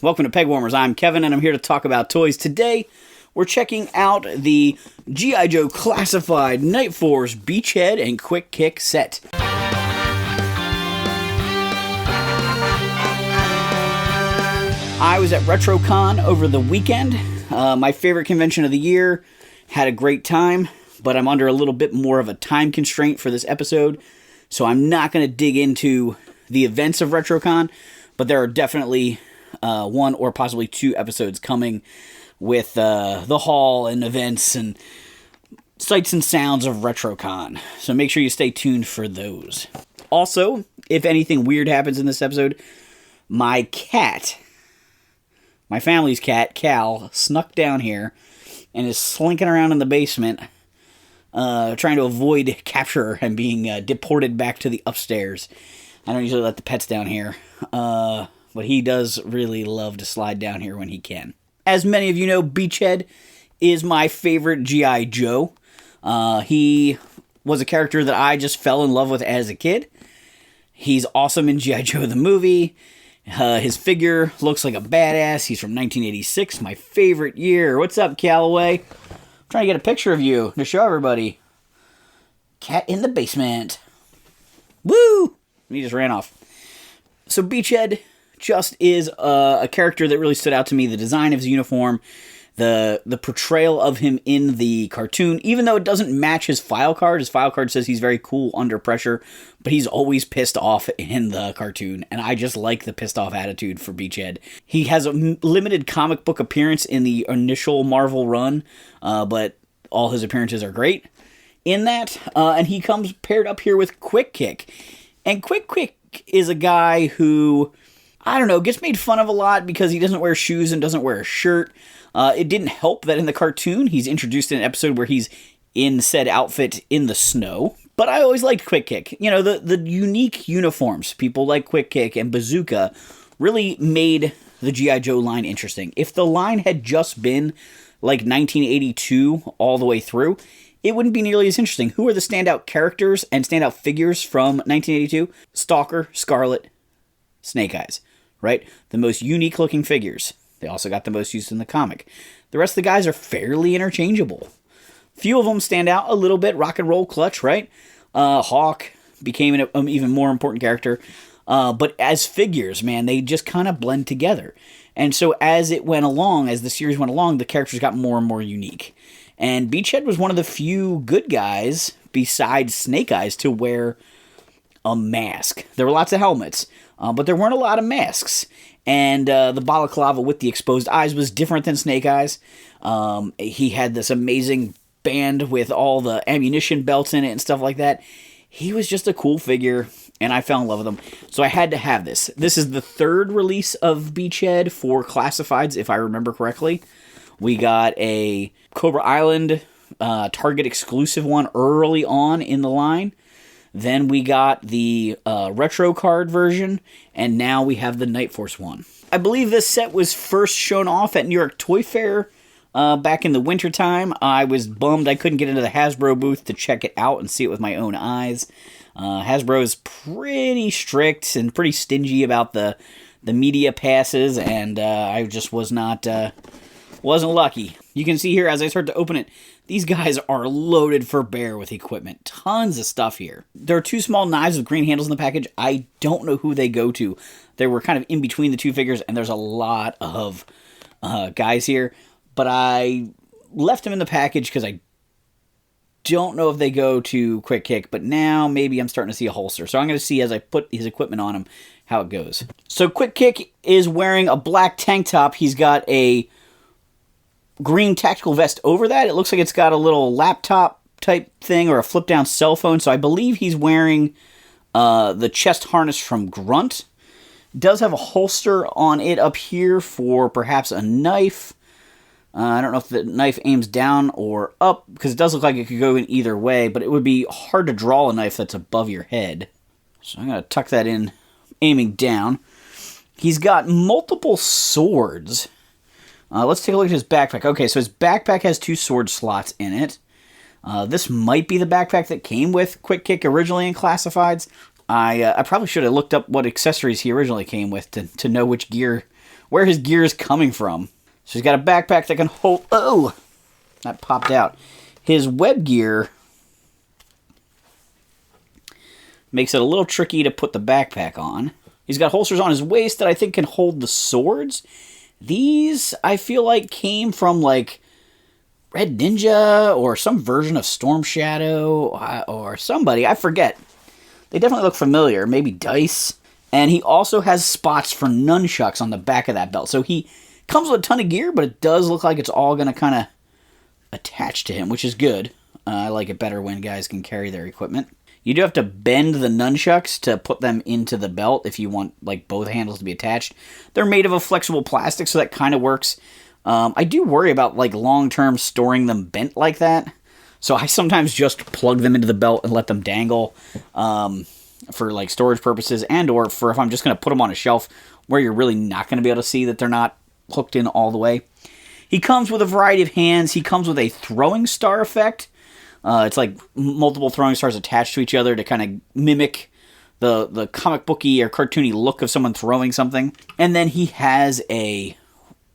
Welcome to Pegwarmers. I'm Kevin, and I'm here to talk about toys. Today, we're checking out the GIJoe Classified Night Force Beachhead and Quick Kick set. I was at RetroCon over the weekend. My favorite convention of the year. Had a great time, but I'm under a little bit more of a time constraint for this episode, so I'm not going to dig into the events of RetroCon, but there are definitely one or possibly two episodes coming with the haul and events and sights and sounds of RetroCon. So make sure you stay tuned for those. Also, if anything weird happens in this episode, my cat, my family's cat, Cal, snuck down here and is slinking around in the basement trying to avoid capture and being deported back to the upstairs. I don't usually let the pets down here. But he does really love to slide down here when he can. As many of you know, Beachhead is my favorite G.I. Joe. He was a character that I just fell in love with as a kid. He's awesome in G.I. Joe the movie. His figure looks like a badass. He's from 1986, my favorite year. What's up, Callaway? I'm trying to get a picture of you to show everybody. Cat in the basement. Woo! He just ran off. So Beachhead just is a character that really stood out to me. The design of his uniform, the portrayal of him in the cartoon, even though it doesn't match his file card. His file card says he's very cool under pressure, but he's always pissed off in the cartoon, and I just like the pissed off attitude for Beachhead. He has a limited comic book appearance in the initial Marvel run, but all his appearances are great in that, and he comes paired up here with Quick Kick. And Quick Kick is a guy who, I don't know, gets made fun of a lot because he doesn't wear shoes and doesn't wear a shirt. It didn't help that in the cartoon, he's introduced in an episode where he's in said outfit in the snow. But I always liked Quick Kick. You know, the unique uniforms, people like Quick Kick and Bazooka, really made the G.I. Joe line interesting. If the line had just been like 1982 all the way through, it wouldn't be nearly as interesting. Who are the standout characters and standout figures from 1982? Stalker, Scarlet, Snake Eyes, right? The most unique looking figures. They also got the most used in the comic. The rest of the guys are fairly interchangeable. Few of them stand out a little bit. Rock and Roll Clutch, right? Hawk became an even more important character. But as figures, man, they just kind of blend together. And so as it went along, as the series went along, the characters got more and more unique. And Beachhead was one of the few good guys, besides Snake Eyes, to wear a mask. There were lots of helmets, but there weren't a lot of masks. And the balaclava with the exposed eyes was different than Snake Eyes. He had this amazing band with all the ammunition belts in it and stuff like that. He was just a cool figure, and I fell in love with him. So I had to have this. This is the third release of Beachhead for Classifieds, if I remember correctly. We got a Cobra Island Target exclusive one early on in the line. Then we got the retro card version, and now we have the Night Force one. I believe this set was first shown off at New York Toy Fair back in the wintertime. I was bummed I couldn't get into the Hasbro booth to check it out and see it with my own eyes. Hasbro is pretty strict and pretty stingy about the media passes, and I just wasn't lucky. You can see here as I start to open it, these guys are loaded for bear with equipment. Tons of stuff here. There are two small knives with green handles in the package. I don't know who they go to. They were kind of in between the two figures, and there's a lot of guys here. But I left them in the package because I don't know if they go to Quick Kick, but now maybe I'm starting to see a holster. So I'm going to see as I put his equipment on him how it goes. So Quick Kick is wearing a black tank top. He's got a green tactical vest over that. It looks like it's got a little laptop type thing or a flip down cell phone. So I believe he's wearing the chest harness from Grunt. Does have a holster on it up here for perhaps a knife. I don't know if the knife aims down or up, because it does look like it could go in either way, but it would be hard to draw a knife that's above your head. So I'm going to tuck that in, aiming down. He's got multiple swords. Let's take a look at his backpack. Okay, so his backpack has 2 sword slots in it. This might be the backpack that came with Quick Kick originally in Classifieds. I probably should have looked up what accessories he originally came with to know which gear where his gear is coming from. So he's got a backpack that can hold... Oh! That popped out. His web gear makes it a little tricky to put the backpack on. He's got holsters on his waist that I think can hold the swords. These, I feel like, came from, like, Red Ninja or some version of Storm Shadow or somebody. I forget. They definitely look familiar. Maybe Dice. And he also has spots for nunchucks on the back of that belt. So he comes with a ton of gear, but it does look like it's all going to kind of attach to him, which is good. I like it better when guys can carry their equipment. You do have to bend the nunchucks to put them into the belt if you want like both handles to be attached. They're made of a flexible plastic, so that kind of works. I do worry about like long-term storing them bent like that. So I sometimes just plug them into the belt and let them dangle for like storage purposes, and or for if I'm just going to put them on a shelf where you're really not going to be able to see that they're not hooked in all the way. He comes with a variety of hands. He comes with a throwing star effect. It's like multiple throwing stars attached to each other to kind of mimic the comic booky or cartoony look of someone throwing something. And then he has a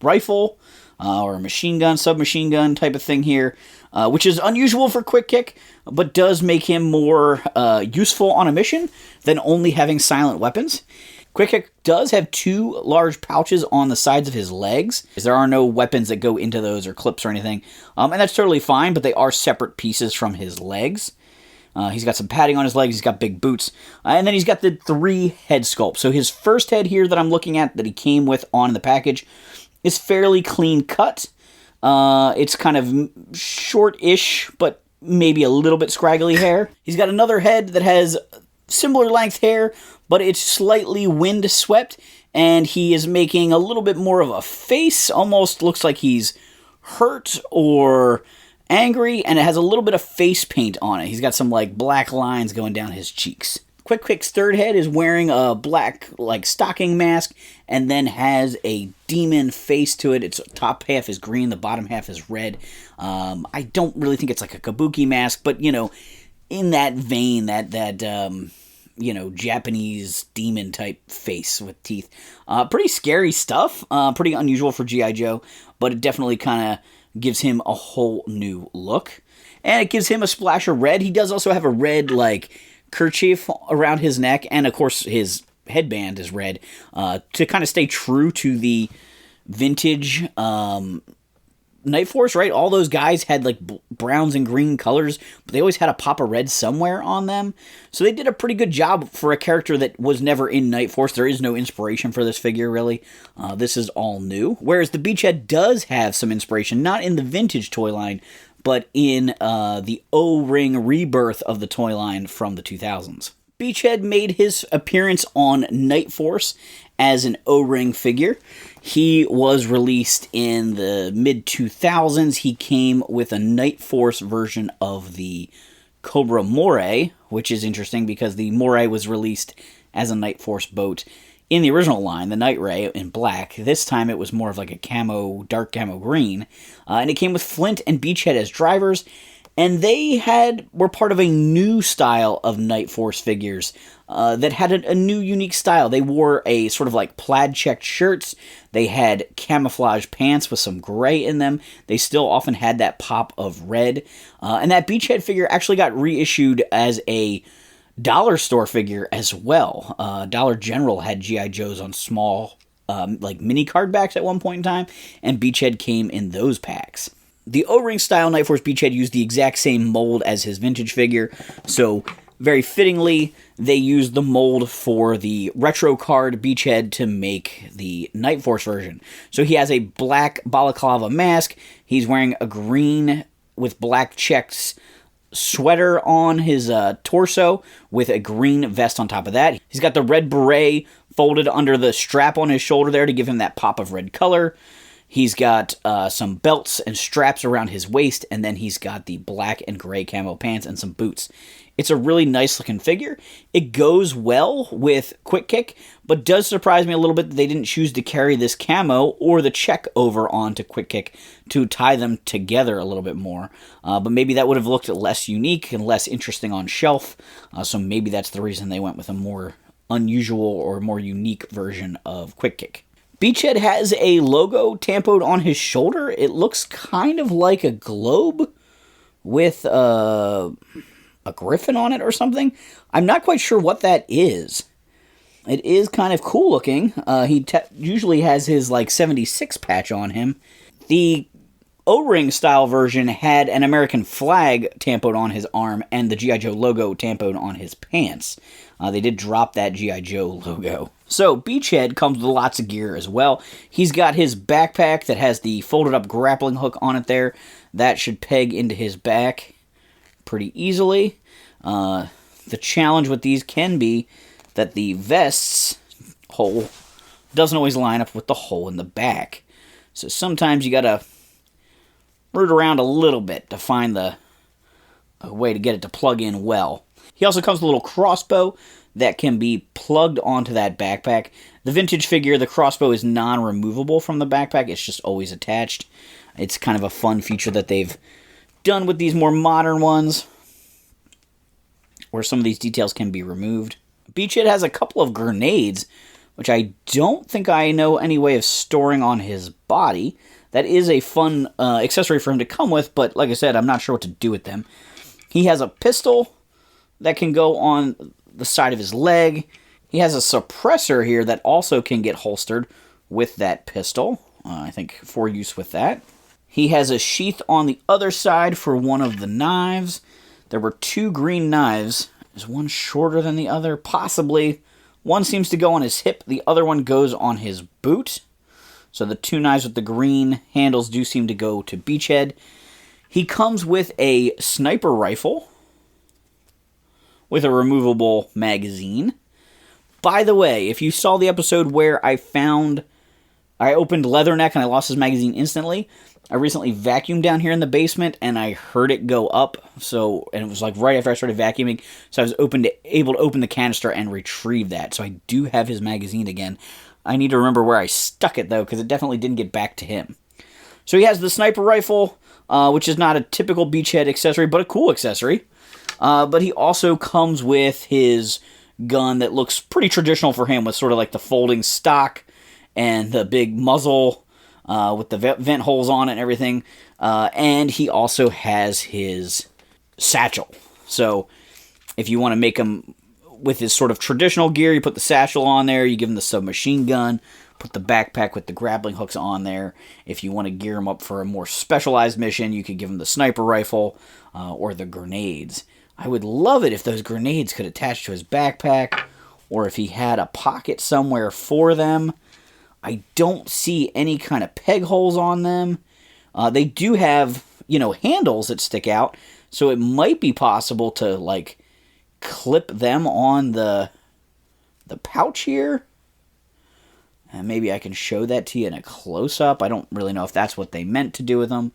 rifle or a machine gun, submachine gun type of thing here, which is unusual for Quick Kick, but does make him more useful on a mission than only having silent weapons. Quick Kick does have 2 large pouches on the sides of his legs. There are no weapons that go into those or clips or anything. And that's totally fine, but they are separate pieces from his legs. He's got some padding on his legs. He's got big boots. And then he's got the 3 head sculpts. So his first head here that I'm looking at that he came with on the package is fairly clean cut. It's kind of short-ish, but maybe a little bit scraggly hair. He's got another head that has similar length hair, but it's slightly wind-swept, and he is making a little bit more of a face. Almost looks like he's hurt or angry, and it has a little bit of face paint on it. He's got some like black lines going down his cheeks. Quick Kick's third head is wearing a black like stocking mask, and then has a demon face to it. Its top half is green, the bottom half is red. I don't really think it's like a kabuki mask, but you know, in that vein, that you know, Japanese demon type face with teeth. Pretty scary stuff. Pretty unusual for G.I. Joe, but it definitely kind of gives him a whole new look. And it gives him a splash of red. He does also have a red, like, kerchief around his neck, and of course his headband is red, to kind of stay true to the vintage Night Force, right? All those guys had like browns and green colors, but they always had a pop of red somewhere on them. So they did a pretty good job for a character that was never in Night Force. There is no inspiration for this figure, really. This is all new. Whereas the Beachhead does have some inspiration, not in the vintage toy line, but in the O-Ring rebirth of the toy line from the 2000s. Beachhead made his appearance on Night Force as an O-Ring figure. He was released in the mid-2000s. He came with a Night Force version of the Cobra Moray, which is interesting because the Moray was released as a Night Force boat in the original line, the Night Ray in black. This time it was more of like a camo, dark camo green. And it came with Flint and Beachhead as drivers. And they were part of a new style of Night Force figures that had a new unique style. They wore a sort of like plaid checked shirts. They had camouflage pants with some gray in them. They still often had that pop of red. And that Beachhead figure actually got reissued as a dollar store figure as well. Dollar General had G.I. Joes on small like mini card backs at one point in time, and Beachhead came in those packs. The O-Ring style Night Force Beachhead used the exact same mold as his vintage figure, so very fittingly, they used the mold for the retro card Beachhead to make the Night Force version. So he has a black balaclava mask, he's wearing a green with black checks sweater on his torso with a green vest on top of that. He's got the red beret folded under the strap on his shoulder there to give him that pop of red color. He's got some belts and straps around his waist, and then he's got the black and gray camo pants and some boots. It's a really nice looking figure. It goes well with Quick Kick, but does surprise me a little bit that they didn't choose to carry this camo or the check over onto Quick Kick to tie them together a little bit more. But maybe that would have looked less unique and less interesting on shelf, so maybe that's the reason they went with a more unusual or more unique version of Quick Kick. Beachhead has a logo tampoed on his shoulder. It looks kind of like a globe with a griffin on it or something. I'm not quite sure what that is. It is kind of cool looking. He usually has his, like, 76 patch on him. The O-ring style version had an American flag tampoed on his arm and the G.I. Joe logo tampoed on his pants. They did drop that G.I. Joe logo. So, Beachhead comes with lots of gear as well. He's got his backpack that has the folded up grappling hook on it there. That should peg into his back pretty easily. The challenge with these can be that the vest's hole doesn't always line up with the hole in the back. So sometimes you gotta root around a little bit to find a way to get it to plug in well. He also comes with a little crossbow that can be plugged onto that backpack. The vintage figure, the crossbow is non-removable from the backpack. It's just always attached. It's kind of a fun feature that they've done with these more modern ones, where some of these details can be removed. Beachhead has a couple of grenades, which I don't think I know any way of storing on his body. That is a fun accessory for him to come with, but like I said, I'm not sure what to do with them. He has a pistol that can go on the side of his leg. He has a suppressor here that also can get holstered with that pistol, I think for use with that. He has a sheath on the other side for one of the knives. There were two green knives. Is one shorter than the other? Possibly. One seems to go on his hip. The other one goes on his boot. So the two knives with the green handles do seem to go to Beachhead. He comes with a sniper rifle with a removable magazine. By the way, if you saw the episode where I opened Leatherneck and I lost his magazine instantly, I recently vacuumed down here in the basement, and I heard it go up, and it was like right after I started vacuuming, so I was able to open the canister and retrieve that. So I do have his magazine again. I need to remember where I stuck it, though, because it definitely didn't get back to him. So he has the sniper rifle, which is not a typical Beachhead accessory, but a cool accessory. But he also comes with his gun that looks pretty traditional for him, with sort of like the folding stock and the big muzzle, with the vent holes on it and everything. And he also has his satchel. So if you want to make him with his sort of traditional gear, you put the satchel on there, you give him the submachine gun, put the backpack with the grappling hooks on there. If you want to gear him up for a more specialized mission, you could give him the sniper rifle or the grenades. I would love it if those grenades could attach to his backpack, or if he had a pocket somewhere for them. I don't see any kind of peg holes on them. They do have, handles that stick out, so it might be possible to, like, clip them on the pouch here. And maybe I can show that to you in a close-up. I don't really know if that's what they meant to do with them,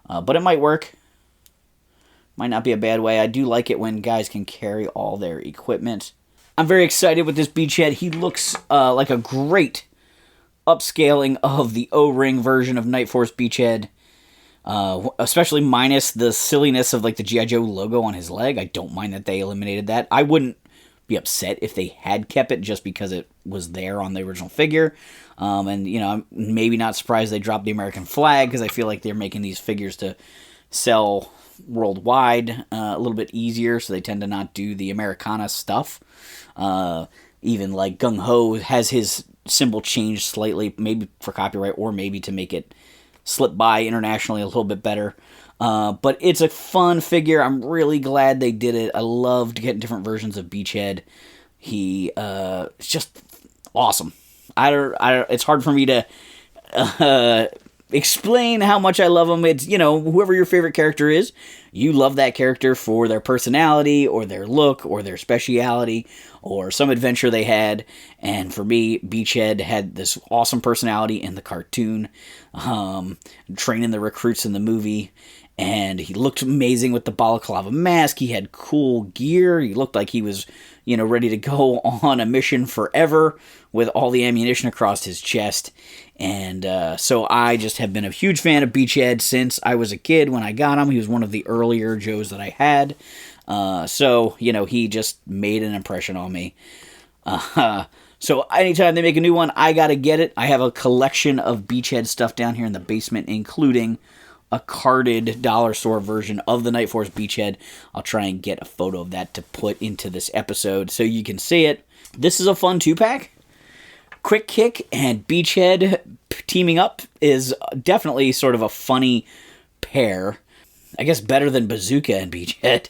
but it might work. Might not be a bad way. I do like it when guys can carry all their equipment. I'm very excited with this Beachhead. He looks like a great upscaling of the O-ring version of Night Force Beachhead, especially minus the silliness of like the G.I. Joe logo on his leg. I don't mind that they eliminated that. I wouldn't be upset if they had kept it just because it was there on the original figure. And I'm maybe not surprised they dropped the American flag, because I feel like they're making these figures to sell worldwide a little bit easier, so they tend to not do the Americana stuff. Even like Gung Ho has his symbol changed slightly, maybe for copyright or maybe to make it slip by internationally a little bit better. But it's a fun figure. I'm really glad they did it. I loved getting different versions of Beachhead. It's just awesome. It's hard for me to explain how much I love them. It's, whoever your favorite character is, you love that character for their personality or their look or their speciality or some adventure they had. And for me, Beachhead had this awesome personality in the cartoon, training the recruits in the movie. And he looked amazing with the balaclava mask. He had cool gear. He looked like he was, ready to go on a mission forever with all the ammunition across his chest. And so I just have been a huge fan of Beachhead since I was a kid when I got him. He was one of the earlier Joes that I had. So, he just made an impression on me. So anytime they make a new one, I gotta get it. I have a collection of Beachhead stuff down here in the basement, including a carded dollar store version of the Night Force Beachhead. I'll try and get a photo of that to put into this episode so you can see it. This is a fun 2-pack. Quick Kick and Beachhead teaming up is definitely sort of a funny pair. I guess better than Bazooka and Beachhead.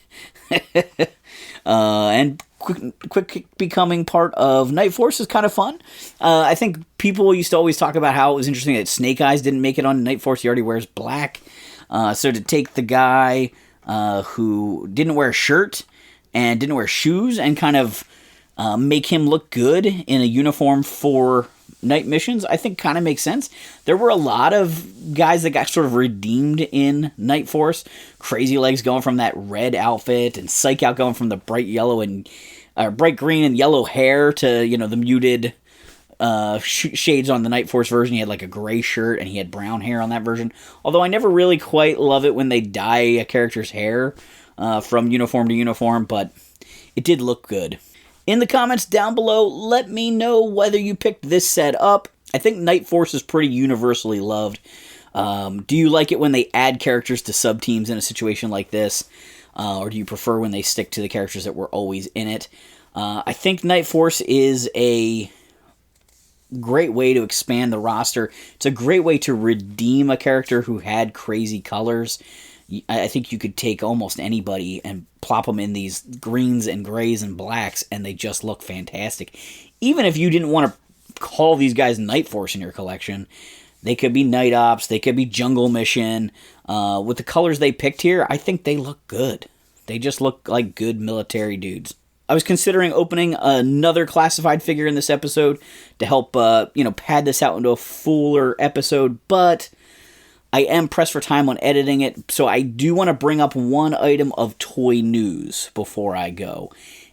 And Quick Kick becoming part of Night Force is kind of fun. I think people used to always talk about how it was interesting that Snake Eyes didn't make it on Night Force. He already wears black. So to take the guy who didn't wear a shirt and didn't wear shoes and kind of make him look good in a uniform for night missions, I think kind of makes sense. There were a lot of guys that got sort of redeemed in Night Force. Crazy Legs going from that red outfit, and Psych Out going from the bright yellow and bright green and yellow hair to, you know, the muted shades on the Night Force version. He had like a gray shirt and he had brown hair on that version. Although I never really quite love it when they dye a character's hair from uniform to uniform, but it did look good. In the comments down below, let me know whether you picked this set up. I think Night Force is pretty universally loved. Do you like it when they add characters to sub-teams in a situation like this? Or do you prefer when they stick to the characters that were always in it? I think Night Force is a great way to expand the roster. It's a great way to redeem a character who had crazy colors. I think you could take almost anybody and plop them in these greens and grays and blacks, and they just look fantastic. Even if you didn't want to call these guys Night Force in your collection, they could be Night Ops, they could be Jungle Mission. With the colors they picked here, I think they look good. They just look like good military dudes. I was considering opening another classified figure in this episode to help, pad this out into a fuller episode, but I am pressed for time on editing it, so I do want to bring up one item of toy news before I go.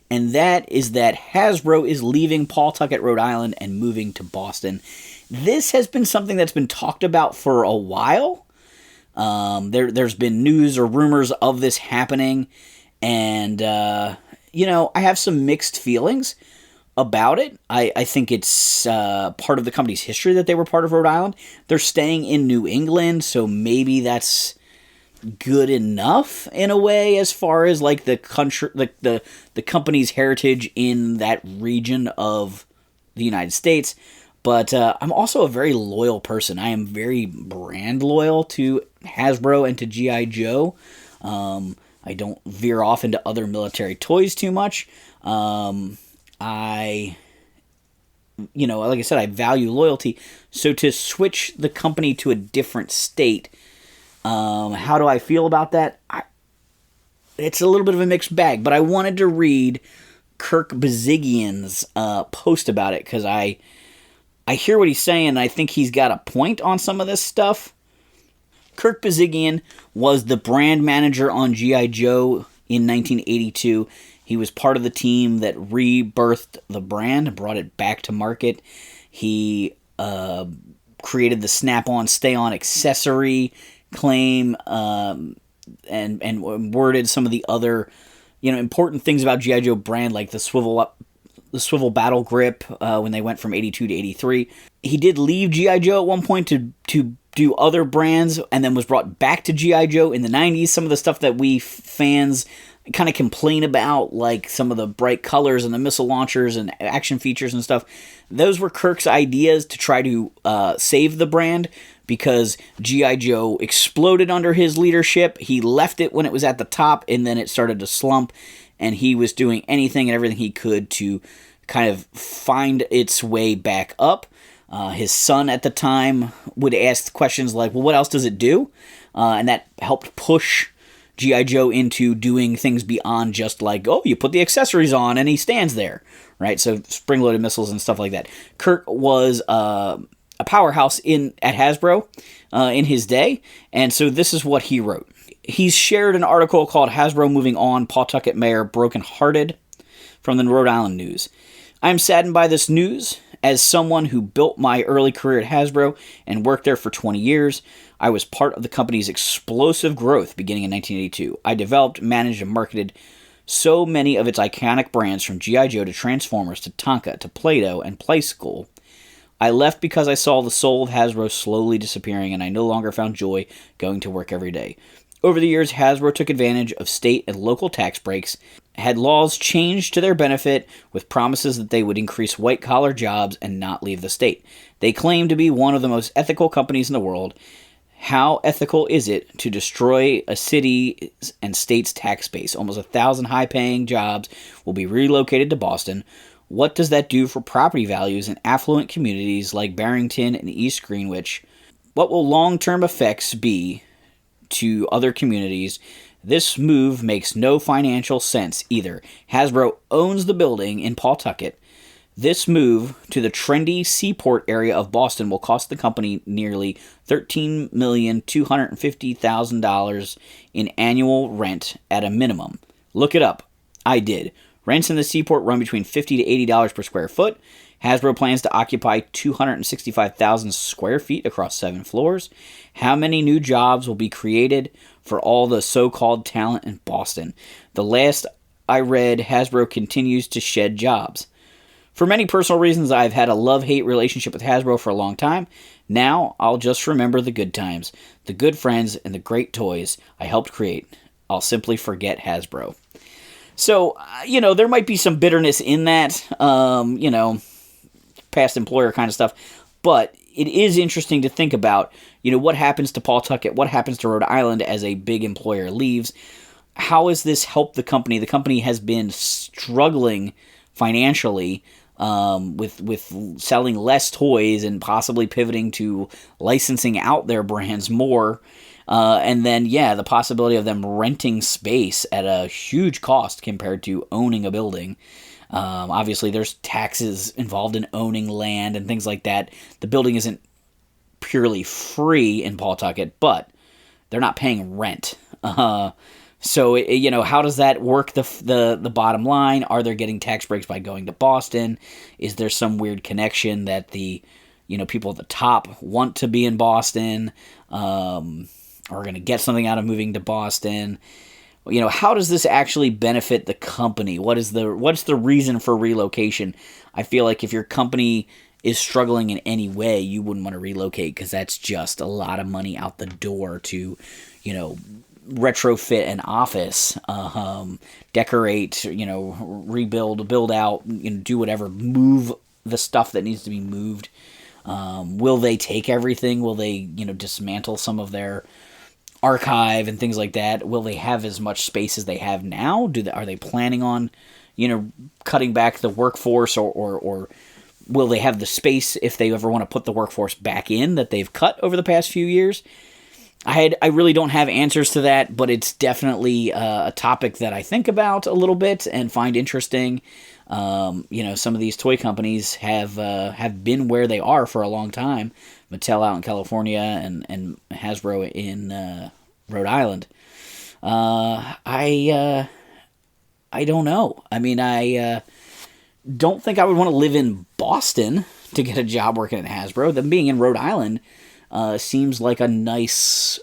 And that is that Hasbro is leaving Pawtucket, Rhode Island, and moving to Boston. This has been something that's been talked about for a while. There's been news or rumors of this happening, and, I have some mixed feelings about it. I think it's part of the company's history that they were part of Rhode Island. They're staying in New England, so maybe that's good enough in a way as far as like the country, like the company's heritage in that region of the United States. But I'm also a very loyal person. I am very brand loyal to Hasbro and to G.I. Joe. I don't veer off into other military toys too much. Like I said, I value loyalty. So to switch the company to a different state, how do I feel about that? It's a little bit of a mixed bag, but I wanted to read Kirk Bazigian's post about it, because I hear what he's saying, and I think he's got a point on some of this stuff. Kirk Bazigian was the brand manager on G.I. Joe in 1982. He was part of the team that rebirthed the brand and brought it back to market. He created the Snap-on, Stay-on accessory claim, and worded some of the other, important things about G.I. Joe brand, like the swivel battle grip when they went from 82 to 83. He did leave G.I. Joe at one point to do other brands, and then was brought back to G.I. Joe in the 90s. Some of the stuff that we fans kind of complain about, like some of the bright colors and the missile launchers and action features and stuff, those were Kirk's ideas to try to save the brand, because G.I. Joe exploded under his leadership. He left it when it was at the top, and then it started to slump, and he was doing anything and everything he could to kind of find its way back up. His son at the time would ask questions like, well, what else does it do? And that helped push G.I. Joe into doing things beyond just like, oh, you put the accessories on and he stands there, right? So spring-loaded missiles and stuff like that. Kirk was a powerhouse at Hasbro in his day, and so this is what he wrote. He's shared an article called Hasbro Moving On, Pawtucket Mayor Broken Hearted, from the Rhode Island News. I'm saddened by this news. As someone who built my early career at Hasbro and worked there for 20 years, I was part of the company's explosive growth beginning in 1982. I developed, managed, and marketed so many of its iconic brands, from G.I. Joe to Transformers to Tonka to Play-Doh and Play School. I left because I saw the soul of Hasbro slowly disappearing, and I no longer found joy going to work every day. Over the years, Hasbro took advantage of state and local tax breaks, had laws changed to their benefit with promises that they would increase white-collar jobs and not leave the state. They claim to be one of the most ethical companies in the world. How ethical is it to destroy a city and state's tax base? Almost 1,000 high-paying jobs will be relocated to Boston. What does that do for property values in affluent communities like Barrington and East Greenwich? What will long-term effects be to other communities? This move makes no financial sense either. Hasbro owns the building in Pawtucket. This move to the trendy seaport area of Boston will cost the company nearly $13,250,000 in annual rent at a minimum. Look it up. I did. Rents in the seaport run between $50 to $80 per square foot. Hasbro plans to occupy 265,000 square feet across 7 floors. How many new jobs will be created for all the so-called talent in Boston? The last I read, Hasbro continues to shed jobs. For many personal reasons, I've had a love-hate relationship with Hasbro for a long time. Now, I'll just remember the good times, the good friends, and the great toys I helped create. I'll simply forget Hasbro. So, there might be some bitterness in that, past employer kind of stuff. But it is interesting to think about, what happens to Pawtucket, what happens to Rhode Island as a big employer leaves. How has this helped the company? The company has been struggling financially, with selling less toys and possibly pivoting to licensing out their brands more. And then, the possibility of them renting space at a huge cost compared to owning a building. Obviously, there's taxes involved in owning land and things like that. The building isn't purely free in Pawtucket, but they're not paying rent. So, how does that work the bottom line? Are they getting tax breaks by going to Boston? Is there some weird connection that the, people at the top want to be in Boston, are going to get something out of moving to Boston? How does this actually benefit the company? What's the reason for relocation? I feel like if your company is struggling in any way, you wouldn't want to relocate, because that's just a lot of money out the door to, retrofit an office, decorate, rebuild, build out, do whatever, move the stuff that needs to be moved. Will they take everything? Will they, dismantle some of their archive and things like that? Will they have as much space as they have now? Are they planning on, cutting back the workforce, or will they have the space if they ever want to put the workforce back in that they've cut over the past few years? I really don't have answers to that, but it's definitely a topic that I think about a little bit and find interesting. Some of these toy companies have been where they are for a long time. Mattel out in California and Hasbro in Rhode Island. I don't know. I mean, I don't think I would want to live in Boston to get a job working at Hasbro. Them being in Rhode Island seems like a nice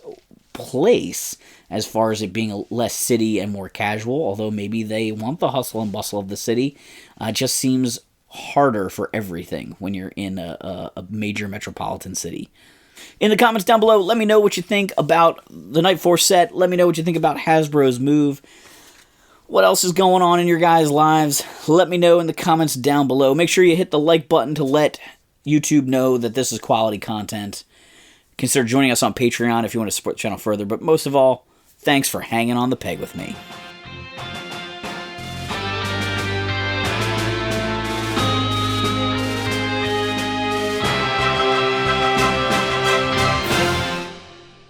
place as far as it being less city and more casual, although maybe they want the hustle and bustle of the city. It just seems harder for everything when you're in a major metropolitan city. In the comments down below, let me know what you think about the Night Force set. Let me know what you think about Hasbro's move. What else is going on in your guys' lives? Let me know in the comments down below. Make sure you hit the like button to let YouTube know that this is quality content. Consider joining us on Patreon if you want to support the channel further. But most of all, thanks for hanging on the peg with me.